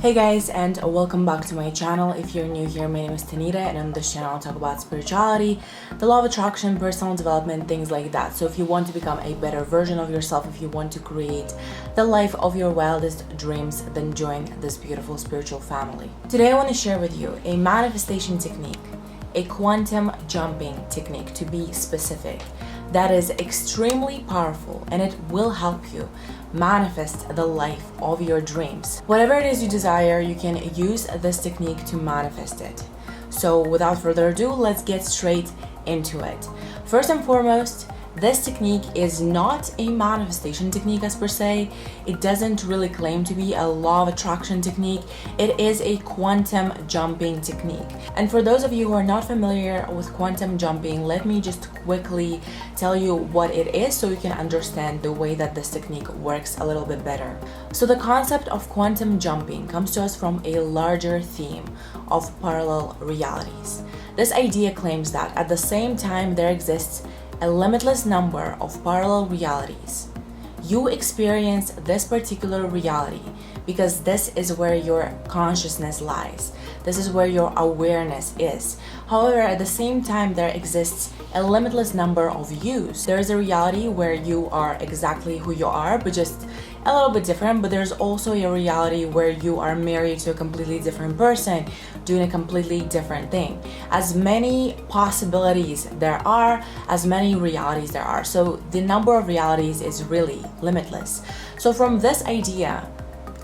Hey guys, and welcome back to my channel. If you're new here, my name is Tanita, and on this channel I'll talk about spirituality, the law of attraction, personal development, things like that. So if you want to become a better version of yourself, if you want to create the life of your wildest dreams, then join this beautiful spiritual family. Today I want to share with you a manifestation technique, a quantum jumping technique to be specific, that is extremely powerful, and it will help you manifest the life of your dreams. Whatever it is you desire, you can use this technique to manifest it. So without further ado, let's get straight into it. First and foremost, this technique is not a manifestation technique as per se. It doesn't really claim to be a law of attraction technique. It is a quantum jumping technique. And for those of you who are not familiar with quantum jumping, let me just quickly tell you what it is so you can understand the way that this technique works a little bit better. So the concept of quantum jumping comes to us from a larger theme of parallel realities. This idea claims that at the same time there exists a limitless number of parallel realities. You experience this particular reality because this is where your consciousness lies. This is where your awareness is. However, at the same time, there exists a limitless number of yous. There is a reality where you are exactly who you are, but just a little bit different. But there's also a reality where you are married to a completely different person, doing a completely different thing. As many possibilities there are, as many realities there are. So the number of realities is really limitless. So from this idea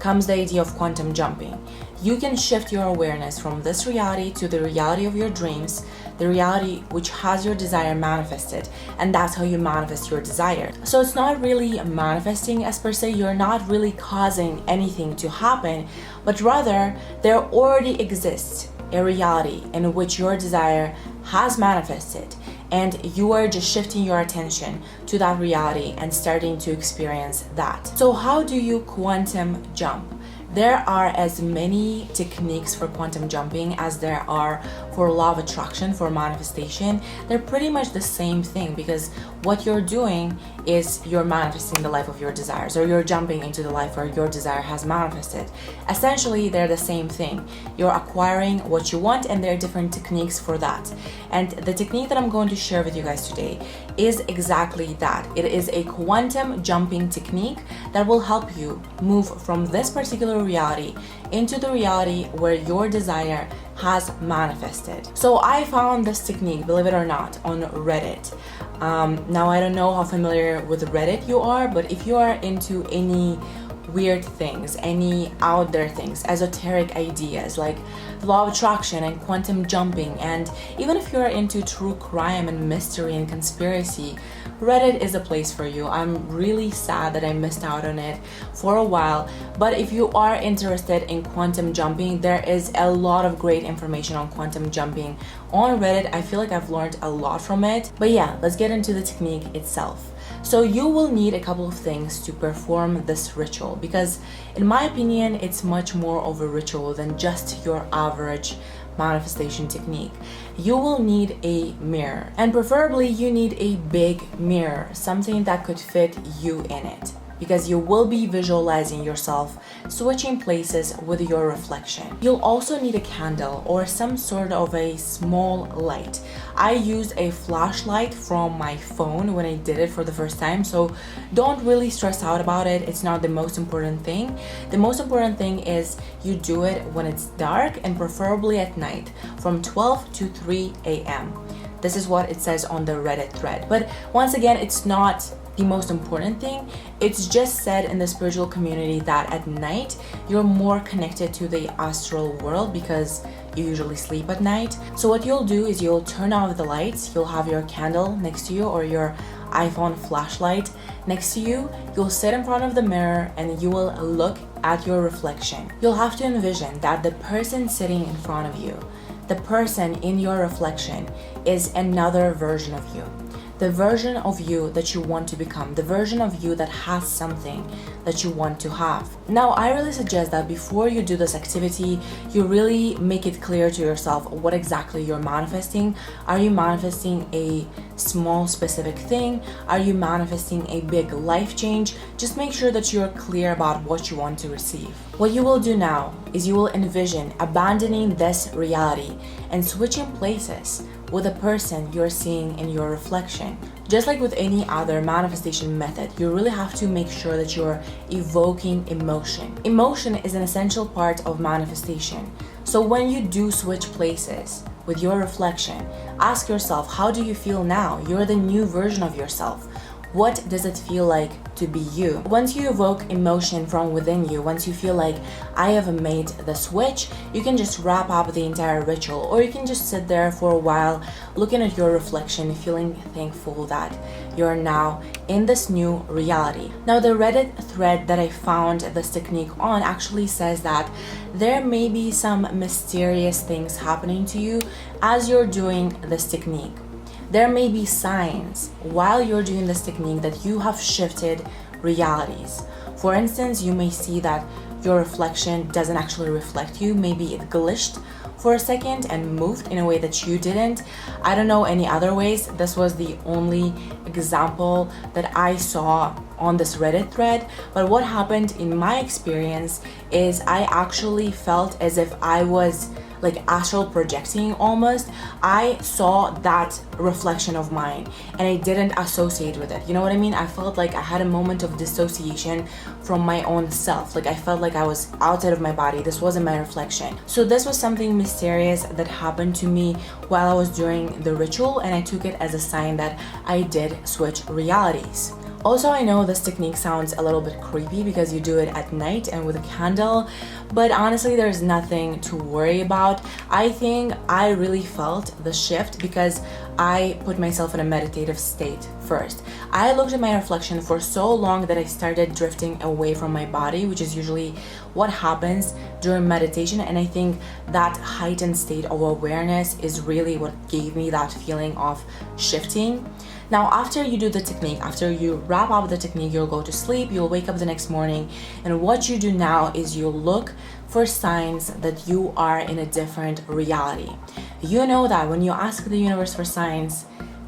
comes the idea of quantum jumping. You can shift your awareness from this reality to the reality of your dreams, the reality which has your desire manifested, and that's how you manifest your desire. So it's not really manifesting as per se, you're not really causing anything to happen, but rather there already exists a reality in which your desire has manifested, and you are just shifting your attention to that reality and starting to experience that. So how do you quantum jump? There are as many techniques for quantum jumping as there are for law of attraction, for manifestation. They're pretty much the same thing because what you're doing is you're manifesting the life of your desires, or you're jumping into the life where your desire has manifested. Essentially, they're the same thing. You're acquiring what you want, and there are different techniques for that. And the technique that I'm going to share with you guys today is exactly that. It is a quantum jumping technique that will help you move from this particular reality into the reality where your desire has manifested. So I found this technique, believe it or not, on Reddit. Now I don't know how familiar with Reddit you are, but if you are into any weird things, any out there things, esoteric ideas like the law of attraction and quantum jumping, and even if you're into true crime and mystery and conspiracy, Reddit is a place for you. I'm really sad that I missed out on it for a while, but if you are interested in quantum jumping, there is a lot of great information on quantum jumping on Reddit. I feel like I've learned a lot from it. But yeah, let's get into the technique itself. So you will need a couple of things to perform this ritual because in my opinion, it's much more of a ritual than just your average manifestation technique. You will need a mirror, and preferably you need a big mirror, something that could fit you in it, because you will be visualizing yourself switching places with your reflection. You'll also need a candle or some sort of a small light. I used a flashlight from my phone when I did it for the first time, so don't really stress out about it. It's not the most important thing. The most important thing is you do it when it's dark, and preferably at night from 12 to 3 a.m. This is what it says on the Reddit thread. But once again, it's not the most important thing. It's just said in the spiritual community that at night you're more connected to the astral world because you usually sleep at night. So what you'll do is you'll turn off the lights, you'll have your candle next to you or your iPhone flashlight next to you. You'll sit in front of the mirror and you will look at your reflection. You'll have to envision that the person sitting in front of you, the person in your reflection, is another version of you. the version of you that you want to become, the version of you that has something that you want to have. Now, I really suggest that before you do this activity, you really make it clear to yourself what exactly you're manifesting. Are you manifesting a small specific thing? Are you manifesting a big life change? Just make sure that you're clear about what you want to receive. What you will do now is you will envision abandoning this reality and switching places with the person you're seeing in your reflection. Just like with any other manifestation method, you really have to make sure that you're evoking emotion. Emotion is an essential part of manifestation. So when you do switch places with your reflection, ask yourself, how do you feel now? You're the new version of yourself. What does it feel like to be you? Once you evoke emotion from within you, once you feel like I have made the switch, you can just wrap up the entire ritual, or you can just sit there for a while looking at your reflection, feeling thankful that you're now in this new reality. Now, the Reddit thread that I found this technique on actually says that there may be some mysterious things happening to you as you're doing this technique. There may be signs while you're doing this technique that you have shifted realities. For instance, you may see that your reflection doesn't actually reflect you. Maybe it glitched for a second and moved in a way that you didn't. I don't know any other ways. This was the only example that I saw on this Reddit thread. But what happened in my experience is I actually felt as if I was like astral projecting almost. I saw that reflection of mine and I didn't associate with it. You know what I mean? I felt like I had a moment of dissociation from my own self. Like I felt like I was outside of my body. This wasn't my reflection. So this was something mysterious that happened to me while I was doing the ritual, and I took it as a sign that I did switch realities. Also, I know this technique sounds a little bit creepy because you do it at night and with a candle, but honestly, there's nothing to worry about. I think I really felt the shift because I put myself in a meditative state first. I looked at my reflection for so long that I started drifting away from my body, which is usually what happens during meditation, and I think that heightened state of awareness is really what gave me that feeling of shifting. Now, after you do the technique, after you wrap up the technique, you'll go to sleep, you'll wake up the next morning, and what you do now is you look for signs that you are in a different reality. You know that when you ask the universe for signs,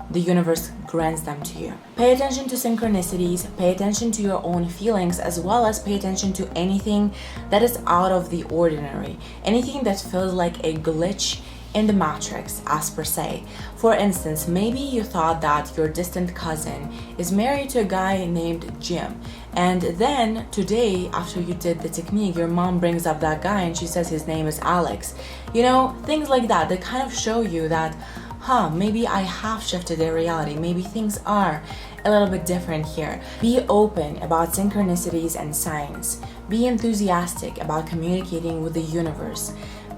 the universe grants them to you. Pay attention to synchronicities, pay attention to your own feelings, as well as pay attention to anything that is out of the ordinary, anything that feels like a glitch in the matrix, as per se. For instance, maybe you thought that your distant cousin is married to a guy named Jim, and then today, after you did the technique, your mom brings up that guy and she says his name is Alex. You know, things like that, they kind of show you that maybe I have shifted their reality. Maybe things are a little bit different here. Be open about synchronicities and signs. Be enthusiastic about communicating with the universe.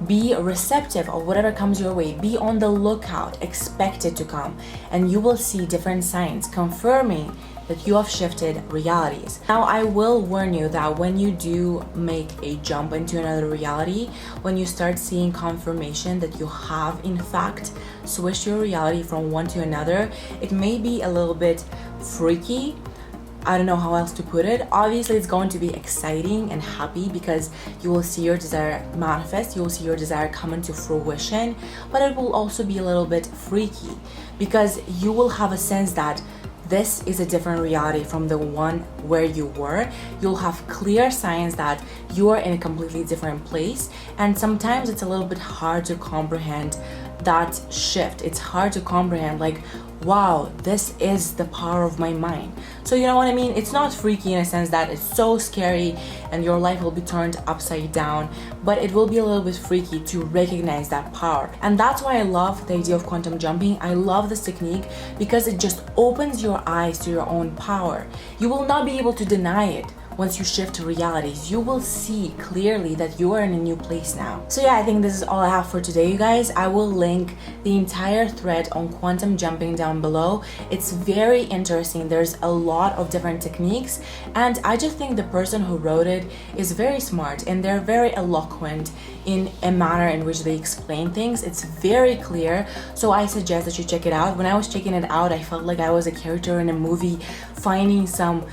Be receptive of whatever comes your way. Be on the lookout. Expect it to come. And you will see different signs confirming that you have shifted realities. Now, I will warn you that when you do make a jump into another reality, when you start seeing confirmation that you have in fact switched your reality from one to another, it may be a little bit freaky. I don't know how else to put it. Obviously, it's going to be exciting and happy because you will see your desire manifest, you will see your desire come into fruition, but it will also be a little bit freaky because you will have a sense that this is a different reality from the one where you were. You'll have clear signs that you are in a completely different place, and sometimes it's a little bit hard to comprehend that shift. It's hard to comprehend, like, wow, this is the power of my mind. So you know what I mean? It's not freaky in a sense that it's so scary and your life will be turned upside down, but it will be a little bit freaky to recognize that power. And that's why I love the idea of quantum jumping. I love this technique because it just opens your eyes to your own power. You will not be able to deny it once you shift to realities, you will see clearly that you are in a new place now. So yeah, I think this is all I have for today, you guys. I will link the entire thread on quantum jumping down below. It's very interesting. There's a lot of different techniques, and I just think the person who wrote it is very smart, and they're very eloquent in a manner in which they explain things. It's very clear, so I suggest that you check it out. When I was checking it out, I felt like I was a character in a movie finding some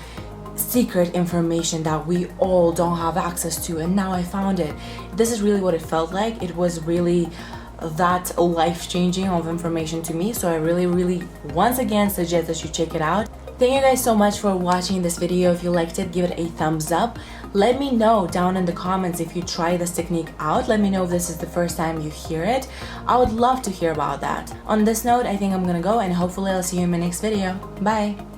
secret information that we all don't have access to, and now I found it. This is really what it felt like. It was really that life-changing of information to me, so I really once again suggest that you check it out. Thank you guys so much for watching this video. If you liked it, give it a thumbs up. Let me know down in the comments if you try this technique out. Let me know if this is the first time you hear it. I would love to hear about that. On this note, I think I'm gonna go, and hopefully I'll see you in my next video. Bye!